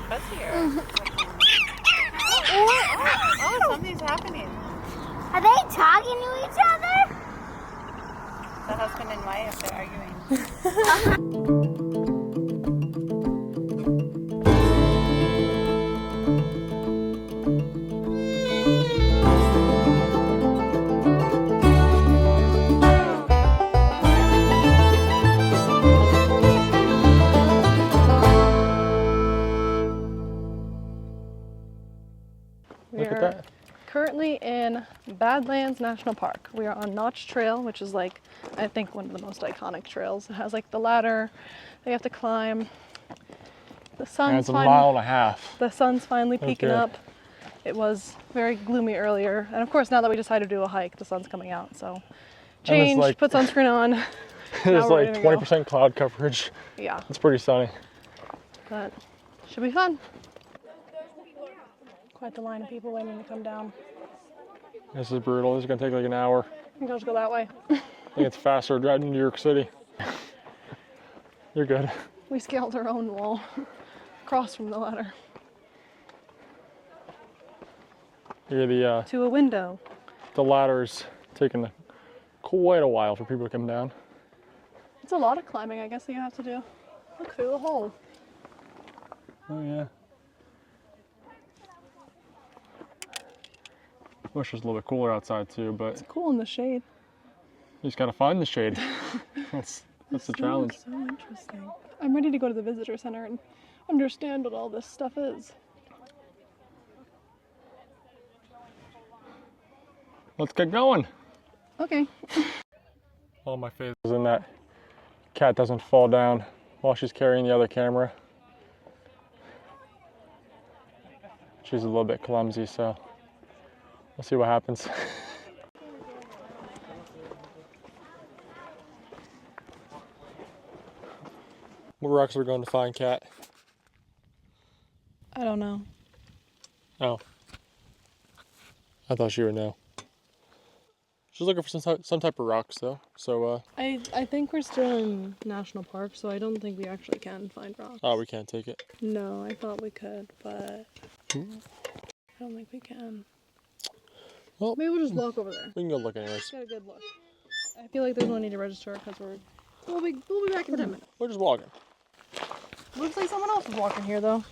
Fuzzy here. Oh, something's happening. Are they talking to each other? The husband and wife, they're arguing. Look at that. Currently in Badlands National Park. We are on Notch Trail, which is like, I think one of the most iconic trails. It has like the ladder that you have to climb. The sun's It's a mile and a half. The sun's finally peeking Okay. up. It was very gloomy earlier. And of course, now that we decided to do a hike, the sun's coming out. So change, like- put sunscreen on. There's we're like ready to go. 20% cloud coverage. Yeah, It's pretty sunny. but should be fun. Quite the line of people waiting to come down. This is brutal. This is gonna take like an hour. I think I'll just go that way. I think it's faster driving to New York City. You're good. We scaled our own wall across from the ladder Here to a window. the ladder's taking quite a while for people to come down. It's a lot of climbing, I guess, that you have to do. Look through the hole. Oh yeah. Wish it was a little bit cooler outside too, but It's cool in the shade. you just gotta find the shade. That's the challenge. So interesting. I'm ready to go to the visitor center and understand what all this stuff is. Let's get going. Okay. All my faith is in that cat doesn't fall down while she's carrying the other camera. She's a little bit clumsy, so we'll see what happens. What rocks are we going to find, Kat? I don't know. Oh. I thought she would know. She's looking for some type of rocks, though. So, I think we're still in National Park, so I don't think we actually can find rocks. oh, we can't take it. No, I thought we could, but I don't think we can. Well, Maybe we'll just walk over there. we can go look anyways. Get a good look. I feel like there's no need to register because we'll be back in 10 minutes. We're just walking. Looks like someone else is walking here though.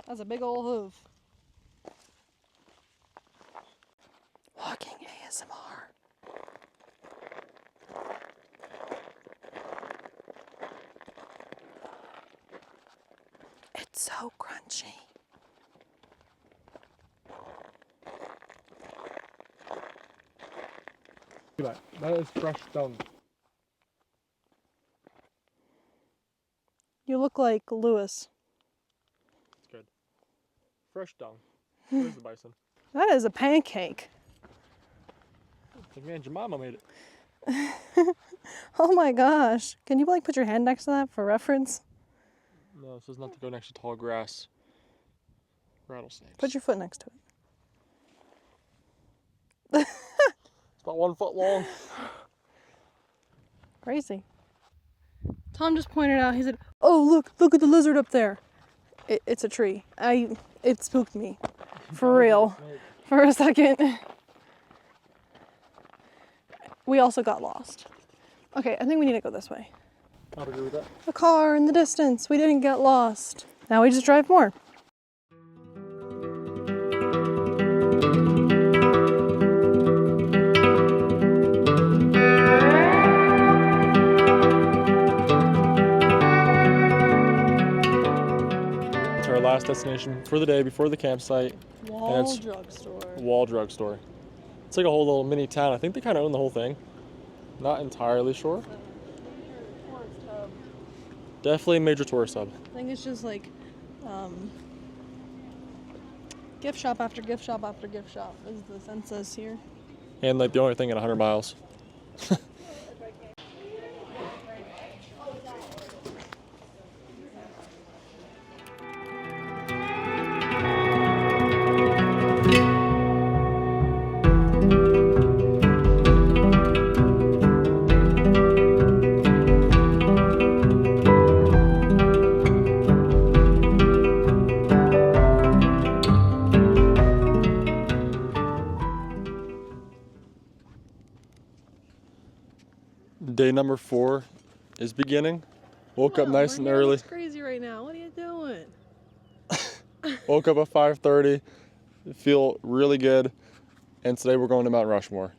That's a big old hoof. Walking ASMR. It's so crunchy. Look at that. That is fresh stone. You look like Lewis. It's good. Fresh dung. There's the bison. That is a pancake. Like, man, Jemima made it. Oh my gosh. Can you like put your hand next to that for reference? No, this is not to go next to tall grass. Rattlesnakes. Put your foot next to it. It's about 1 foot long. Crazy. Tom just pointed out, he said, oh look at the lizard up there. It's a tree. It spooked me. For real. For a second. We also got lost. Okay, I think we need to go this way. I'd agree with that. A car in the distance. We didn't get lost. Now we just drive more. It's our last destination for the day before the campsite. Wall drugstore. Wall drugstore. It's like a whole little mini town. I think they kind of own the whole thing. Not entirely sure. Definitely a major tourist hub. I think it's just like gift shop after gift shop after gift shop, as the sense says here. And like the only thing in 100 miles. Day number 4 is beginning. Woke up nice and early. It's crazy right now. What are you doing? Woke up at 5:30. Feel really good. And today we're going to Mount Rushmore.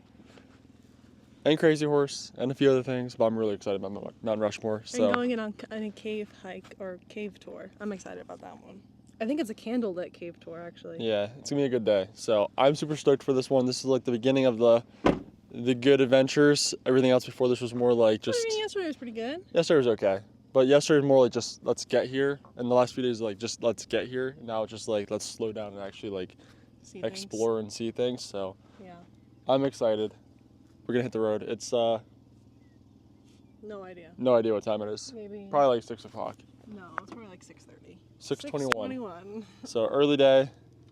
And Crazy Horse and a few other things, but I'm really excited about Mount Rushmore. And going on a cave hike or cave tour. I'm excited about that one. I think it's a candlelit cave tour, actually. Yeah, it's gonna be a good day. So I'm super stoked for this one. This is like the beginning of the good adventures. Everything else before this was more like just. I mean, yesterday was pretty good. Yesterday was okay, but yesterday was more like just let's get here. And the last few days like just let's get here. Now it's just like let's slow down and actually like explore and see things. So yeah, I'm excited. We're gonna hit the road. It's no idea. no idea what time it is. Maybe Probably like 6 o'clock. No, it's probably like 6:30. 6:21. So early day,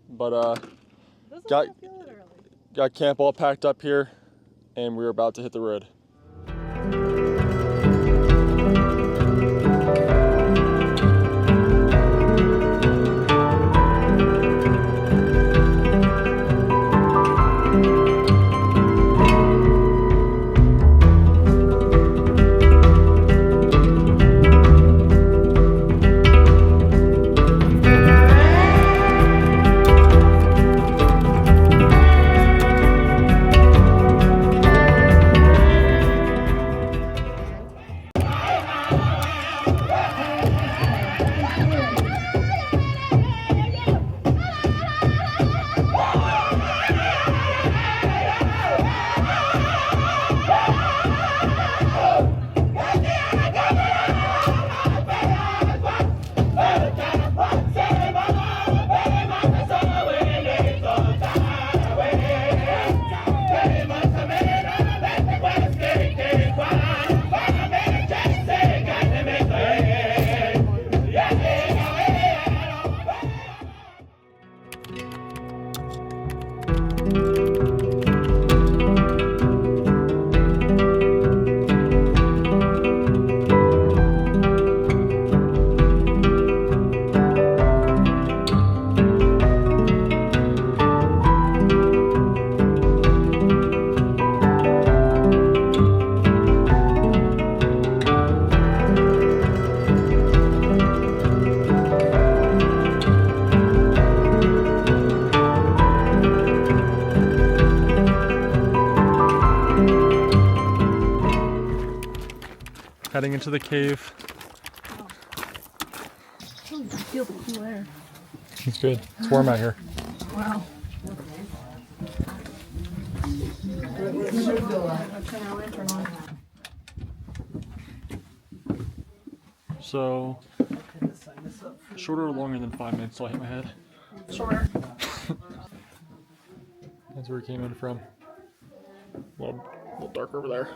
but Doesn't got feel it early. got camp all packed up here, and we're about to hit the road. Heading into the cave. I feel the cool air. It's good. It's warm out here. Wow. So, shorter or longer than 5 minutes till I hit my head? Shorter. That's where we came in from. A little dark over there.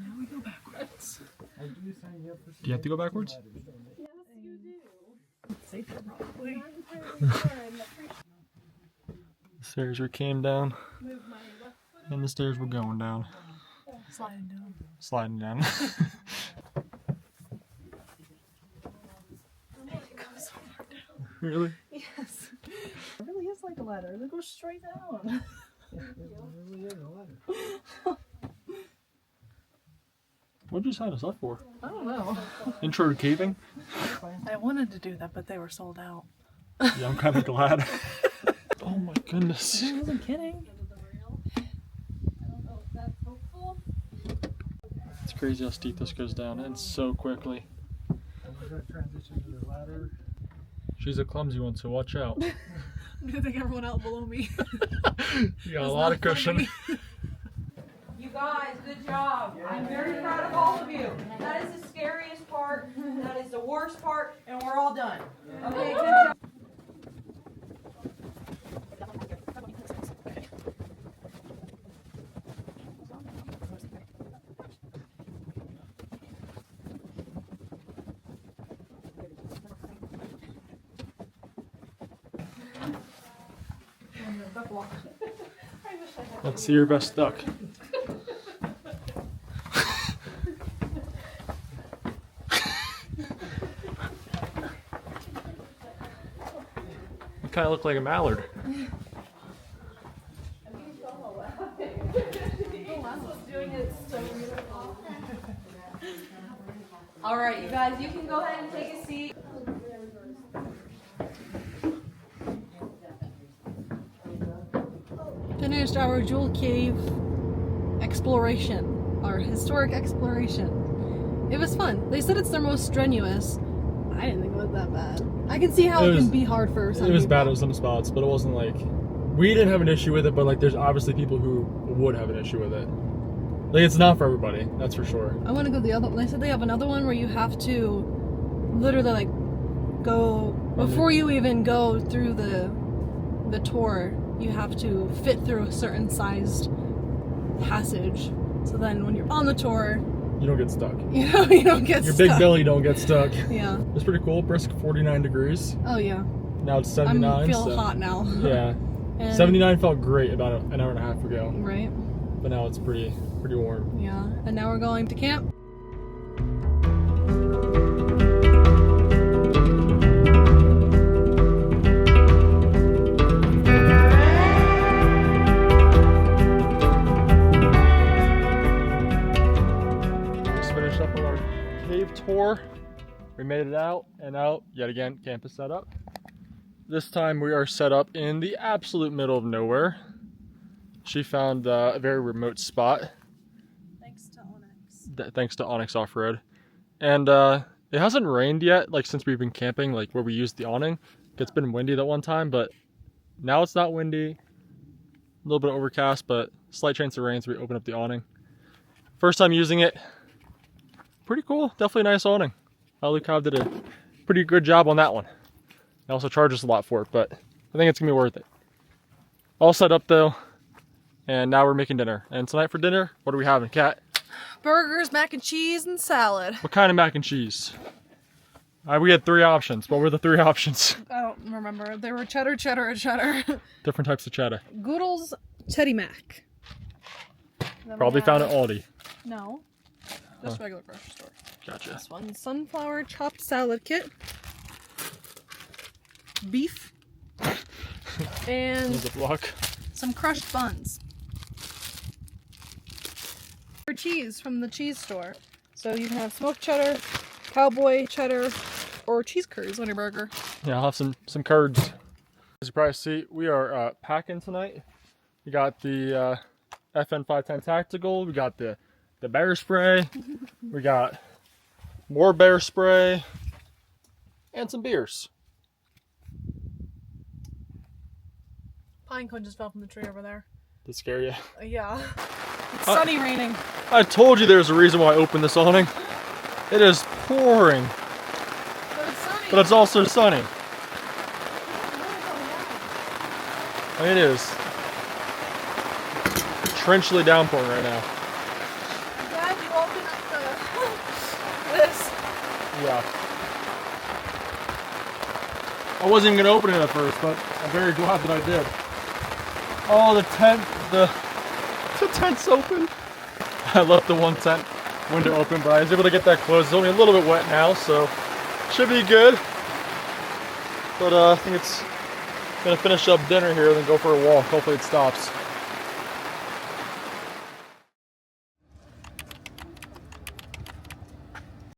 Now we go backwards. Do you have to go backwards? Yes, you do. Safer, probably. The stairs we came down, and the stairs we're going down. Sliding down. Sliding down. It goes so far down. Really? Yes. It really is like a ladder. It goes straight down. What'd you sign us up for? I don't know. Intro to caving? I wanted to do that, but they were sold out. Yeah, I'm kind of glad. Oh my goodness. I wasn't kidding. It's crazy how steep this goes down, and so quickly. She's a clumsy one, so watch out. I'm gonna take everyone out below me. You got a lot of cushion. You guys, good job. I'm very proud of all of you. That is the scariest part. That is the worst part, and we're all done. Okay, good job. Let's see your best duck. You kind of look like a mallard. All right, you guys, you can go ahead and take a seat. Finished our jewel cave exploration, our historic exploration. It was fun. They said it's their most strenuous. I didn't think it was that bad. I can see how it can be hard for some It was people. bad at some spots, but it wasn't like we didn't have an issue with it. But like, there's obviously people who would have an issue with it. Like, it's not for everybody, that's for sure. I want to go the other. They said they have another one where you have to literally like go before you even go through the tour. You have to fit through a certain sized passage. So then when you're on the tour, You don't get stuck. you know, you don't get Your stuck. big belly don't get stuck. Yeah. It's pretty cool. Brisk 49 degrees. Oh yeah. Now it's 79. I feel so, hot now. Yeah. And- 79 felt great about an hour and a half ago, Right. but now it's pretty warm. Yeah. And now we're going to camp. Just finished up with our cave tour. We made it out, and now yet again camp is set up. This time we are set up in the absolute middle of nowhere. She found a very remote spot. Thanks to Onyx. Thanks to Onyx Off-Road. And it hasn't rained yet, like since we've been camping, like where we used the awning. It's been windy that one time, but now it's not windy. A little bit overcast, but slight chance of rain, so we open up the awning. First time using it. Pretty cool, definitely a nice awning. Luke Cobb did a pretty good job on that one. They also charge us a lot for it, but I think it's gonna be worth it. All set up though, and now we're making dinner. And tonight for dinner, what are we having, Kat? Burgers, mac and cheese, and salad. What kind of mac and cheese? We had 3 options. What were the 3 options? I don't remember. They were cheddar, cheddar, and cheddar. Different types of cheddar. Goodles Teddy Mac. Then Probably we found have- at Aldi. No. Just regular grocery store. Gotcha. This one, sunflower chopped salad kit. Beef. And There's a block. some crushed buns. For cheese from the cheese store. So you can have smoked cheddar, cowboy cheddar, or cheese curds on your burger. Yeah, I'll have some curds. As you probably see, we are packing tonight. We got the FN 510 Tactical. We got the bear spray. We got more bear spray. And some beers. Pine cone just fell from the tree over there. To scare you. Yeah. It's sunny raining. I told you there's a reason why I opened this awning. It is pouring, But it's sunny. but it's also sunny. It is trenchly downpouring right now. Dad, you open up this. Yeah. I wasn't even gonna open it at first, but I'm very glad that I did. Oh, the tent's open. I left the one tent window open, but I was able to get that closed. It's only a little bit wet now, so should be good. But I think it's gonna finish up dinner here and then go for a walk. Hopefully it stops.